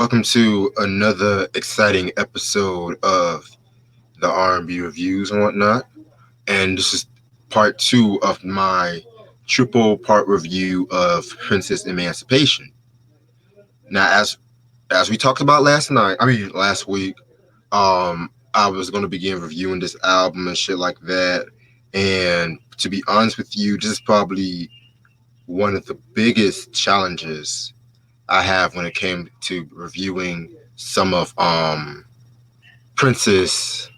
Welcome to another exciting episode of the R&B reviews and whatnot. And this is part two of my triple part review of Princess Emancipation. Now, as we talked about last week, I was going to begin reviewing this album and shit like that. And to be honest with you, this is probably one of the biggest challenges I have when it came to reviewing some of Prince's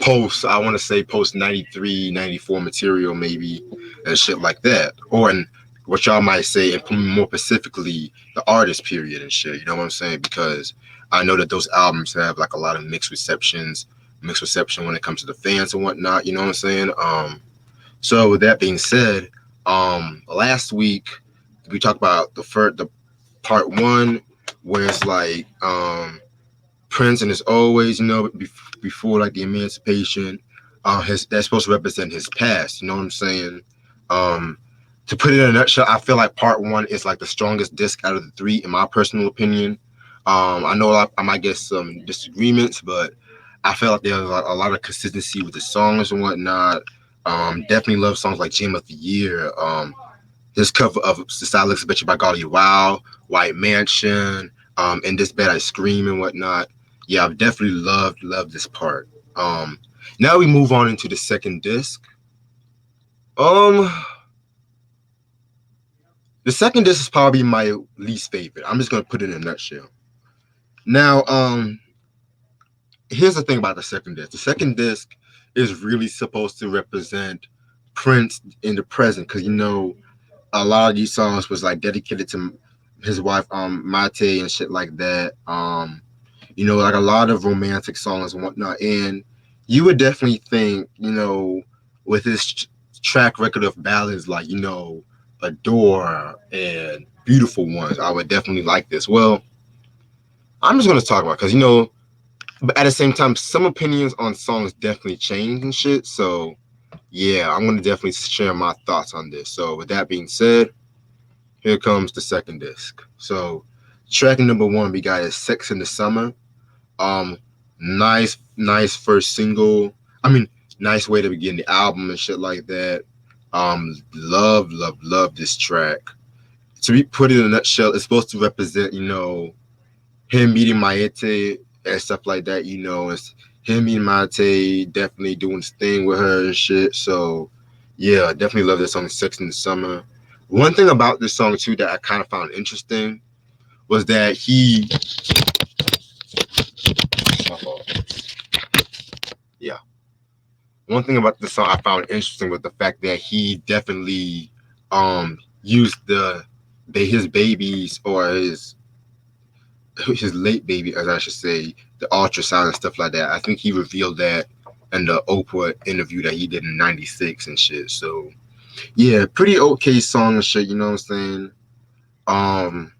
I want to say post 93, 94 material maybe and shit like that. Or in what y'all might say, and more specifically, the artist period and shit. You know what I'm saying? Because I know that those albums have like a lot of mixed reception when it comes to the fans and whatnot. You know what I'm saying? So with that being said, last week we talked about the part one, where it's like Prince and it's always, before like the emancipation, that's supposed to represent his past. You know what I'm saying? Um, to put it in a nutshell, I feel like part one is like the strongest disc out of the three, in my personal opinion. I know I might get some disagreements, but I feel like there's a lot of consistency with the songs and whatnot. Definitely love songs like Jam of the Year. His cover of The Style Looks Bet You by Golly Wow, White Mansion, and This Bad I Scream and whatnot. Yeah, I've definitely loved this part. Now we move on into the second disc. Um, the second disc is probably my least favorite. I'm just gonna put it in a nutshell. Now, here's the thing about the second disc. The second disc is really supposed to represent Prince in the present, because a lot of these songs was like dedicated to his wife, Mate, and shit like that. Like a lot of romantic songs and whatnot. And you would definitely think, with his track record of ballads like, Adore and Beautiful Ones, I would definitely like this. Well, I'm just gonna talk about because but at the same time, some opinions on songs definitely change and shit. So yeah, I'm gonna definitely share my thoughts on this. So with that being said, here comes the second disc. So track number one we got is Sex in the Summer. Um, nice first single. I mean, nice way to begin the album and shit like that. Love this track. To be put in a nutshell, it's supposed to represent, him meeting Mayete and stuff like that. It's him meeting Mayete, definitely doing his thing with her and shit. So yeah, definitely love this song, Sex in the Summer. One thing about this song too that I kind of found interesting was that yeah. One thing about this song I found interesting was the fact that he definitely used his babies, or his late baby, as I should say, the ultrasound and stuff like that. I think he revealed that in the Oprah interview that he did in '96 and shit. So yeah, pretty okay song and shit. You know what I'm saying? Um,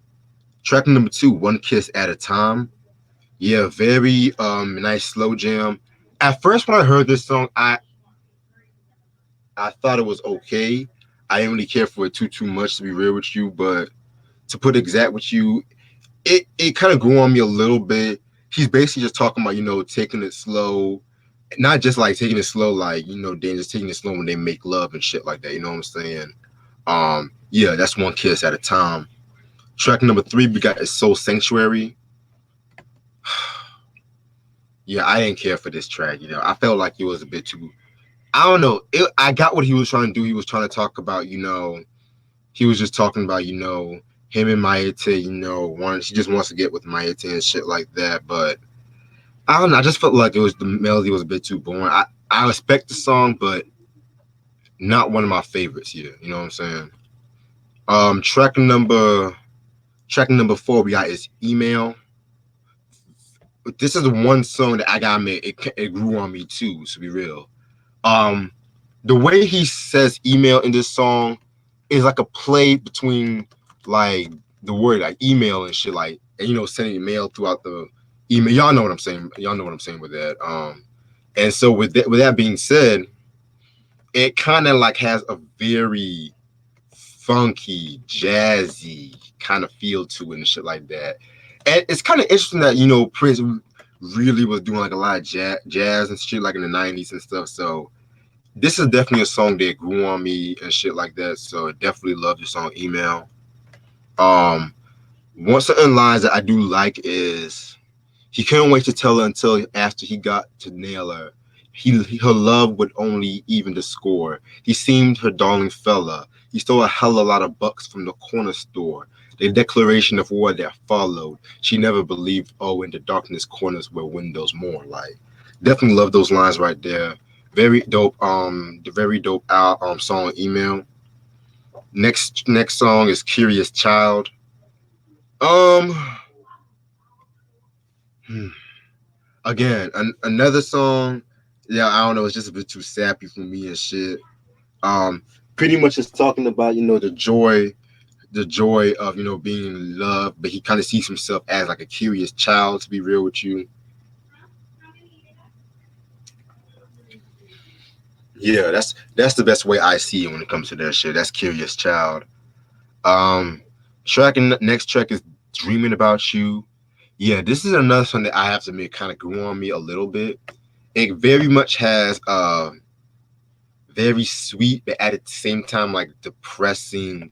Track number two, One Kiss at a Time. Yeah, very nice slow jam. At first, when I heard this song, I thought it was okay. I didn't really care for it too much, to be real with you. But to put exact with you, it kind of grew on me a little bit. He's basically just talking about taking it slow, not just like taking it slow, like they just taking it slow when they make love and shit like that. You know what I'm saying? Yeah, that's One Kiss at a Time. Track number three we got is Soul Sanctuary. Yeah, I didn't care for this track. I felt like it was a bit too. I don't know. I got what he was trying to do. He was trying to talk about, he was just talking about, him and Mayete, she just wants to get with Mayete and shit like that. But I don't know. I just felt like the melody was a bit too boring. I respect the song, but not one of my favorites here. You know what I'm saying? Um, track number track number four we got is Email. This is the one song that I got made. It grew on me too, to be real. Um, the way he says email in this song is like a play between like the word like email and shit, like, and sending mail throughout the email. Y'all know what I'm saying. Y'all know what I'm saying with that. And so with that being said, it kind of like has a very funky, jazzy kind of feel to it and shit like that. And it's kind of interesting that, you know, Prince really was doing like a lot of jazz and shit like in the 90s and stuff. So this is definitely a song that grew on me and shit like that. So definitely love the song Email. Um, One certain lines that I do like is he couldn't wait to tell her until after he got to nail her. Her love would only even the score. He seemed her darling fella. He stole a hell of a lot of bucks from the corner store. The declaration of war that followed. She never believed, oh, in the darkness corners were windows more. Like, definitely love those lines right there. Very dope. The very dope song Email. Next song is Curious Child. Um, hmm. Again, another song. Yeah, I don't know. It's just a bit too sappy for me and shit. Um, Pretty much it's talking about, you know, the joy of, you know, being in love, but he kind of sees himself as like a curious child. To be real with you, yeah, that's the best way I see it when it comes to that shit. That's curious child. Um, Next track is Dreaming About You. Yeah, this is another song that I have to admit kind of grew on me a little bit. It very much has very sweet, but at the same time like depressing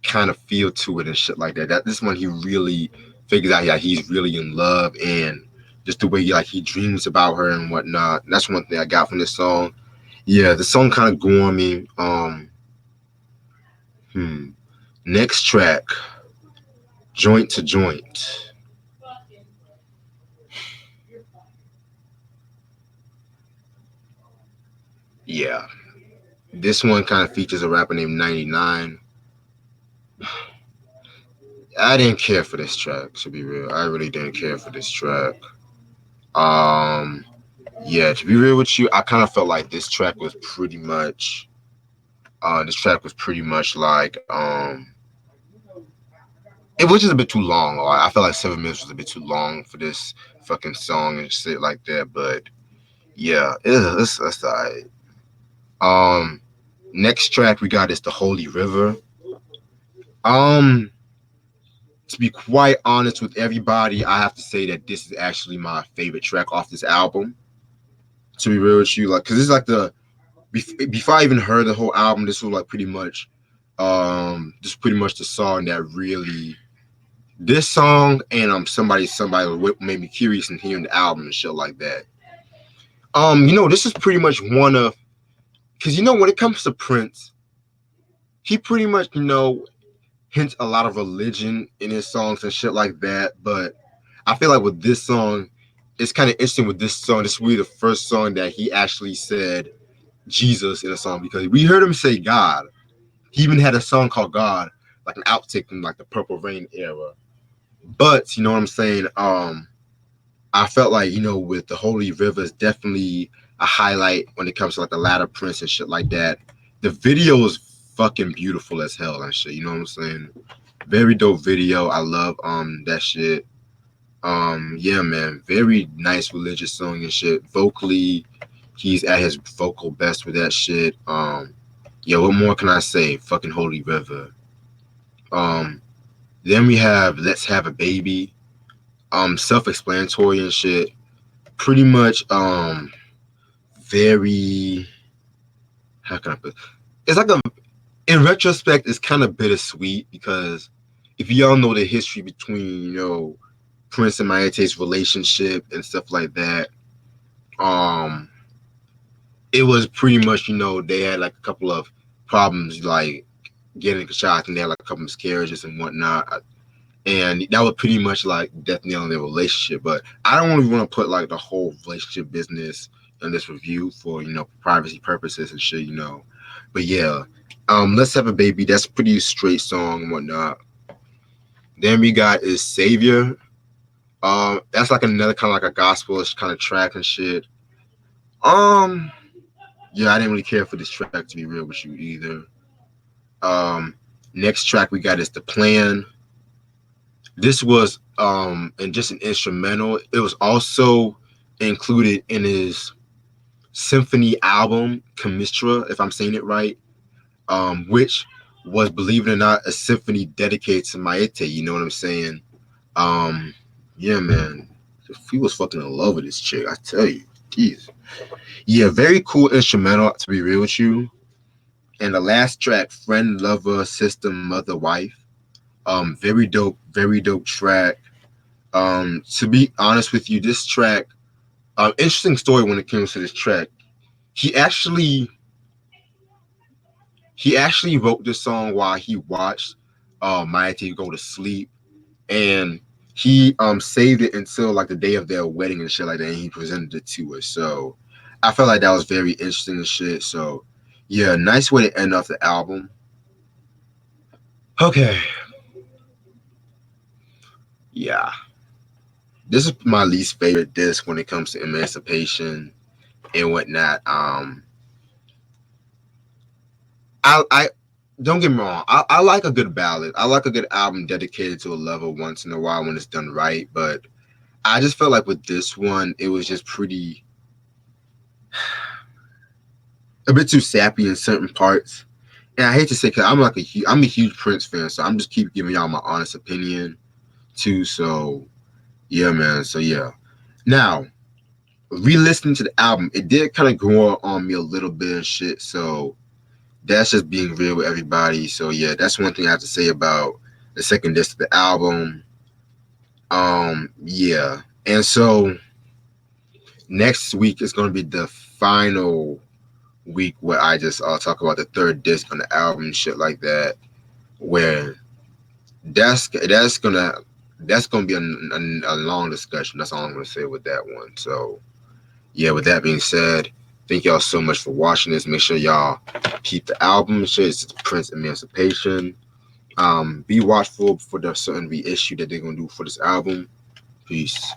kind of feel to it and shit like that. That this one he really figures out, yeah, he's really in love and just the way he dreams about her and whatnot. That's one thing I got from this song. Yeah, the song kind of grew on me. Hmm. Next track, Joint to Joint. Yeah, this one kind of features a rapper named 99. I didn't care for this track, to be real. I really didn't care for this track. Um, yeah, to be real with you, I kind of felt like this track was pretty much like it was just a bit too long. I felt like 7 minutes was a bit too long for this fucking song and shit like that. But yeah, it's alright. Um, Next track we got is the Holy River. Um, to be quite honest with everybody, I have to say that this is actually my favorite track off this album. To be real with you, like, cause this is like before I even heard the whole album, this was like this is pretty much the song that really this song and somebody what made me curious in hearing the album and shit like that. You know, this is pretty much one of because you know when it comes to Prince, he pretty much hints a lot of religion in his songs and shit like that. But I feel like with this song, it's kind of interesting with this song. This is really the first song that he actually said Jesus in a song because we heard him say God. He even had a song called God, like an outtake from like the Purple Rain era. But you know what I'm saying? I felt like, with the Holy Rivers, definitely a highlight when it comes to like the Latter Prince and shit like that. The video is fucking beautiful as hell and shit. You know what I'm saying? Very dope video. I love that shit. Yeah, man, very nice religious song and shit. Vocally, he's at his vocal best with that shit. Yeah, what more can I say? Fucking Holy River. Um, then we have Let's Have a Baby. Self-explanatory and shit. Pretty much very how can I put it? It's like a in retrospect it's kind of bittersweet because if y'all know the history between, Prince and Mayate's relationship and stuff like that, um it was pretty much, they had like a couple of problems like getting shot and they had like a couple of miscarriages and whatnot. And that was pretty much like death nail in their relationship. But I don't really want to put like the whole relationship business in this review for, privacy purposes and shit. But yeah, Let's Have a Baby. That's a pretty straight song and whatnot. Then we got is Savior. That's like another kind of like a gospelish kind of track and shit. Um, yeah, I didn't really care for this track to be real with you either. Next track we got is The Plan. This was and just an instrumental. It was also included in his symphony album, Chemistra, if I'm saying it right, which was, believe it or not, a symphony dedicated to Maite. You know what I'm saying? Um, yeah, man. He was fucking in love with this chick. I tell you, jeez. Yeah, very cool instrumental. To be real with you. And the last track, friend, lover, sister, mother, wife. Very dope track. To be honest with you, this track, interesting story when it comes to this track. He actually he actually wrote this song while he watched Maite go to sleep, and he saved it until like the day of their wedding and shit like that, and he presented it to her. So I felt like that was very interesting and shit. So yeah, nice way to end off the album. Okay, yeah, this is my least favorite disc when it comes to Emancipation and whatnot. I don't get me wrong. I like a good ballad. I like a good album dedicated to a lover once in a while when it's done right. But I just felt like with this one, it was just pretty a bit too sappy in certain parts. And I hate to say, cause I'm a huge Prince fan, so I'm just keep giving y'all my honest opinion too. So yeah, man. So yeah. Now, re-listening to the album, it did kind of grow on me a little bit and shit. So that's just being real with everybody. So yeah, that's one thing I have to say about the second disc of the album. Yeah. And so next week is gonna be the final week where I just talk about the third disc on the album, shit like that. Where that's gonna be a long discussion. That's all I'm gonna say with that one. So yeah, with that being said, thank y'all so much for watching this. Make sure y'all keep the album. Shit, it's Prince Emancipation. Be watchful for the certain reissue that they're gonna do for this album. Peace.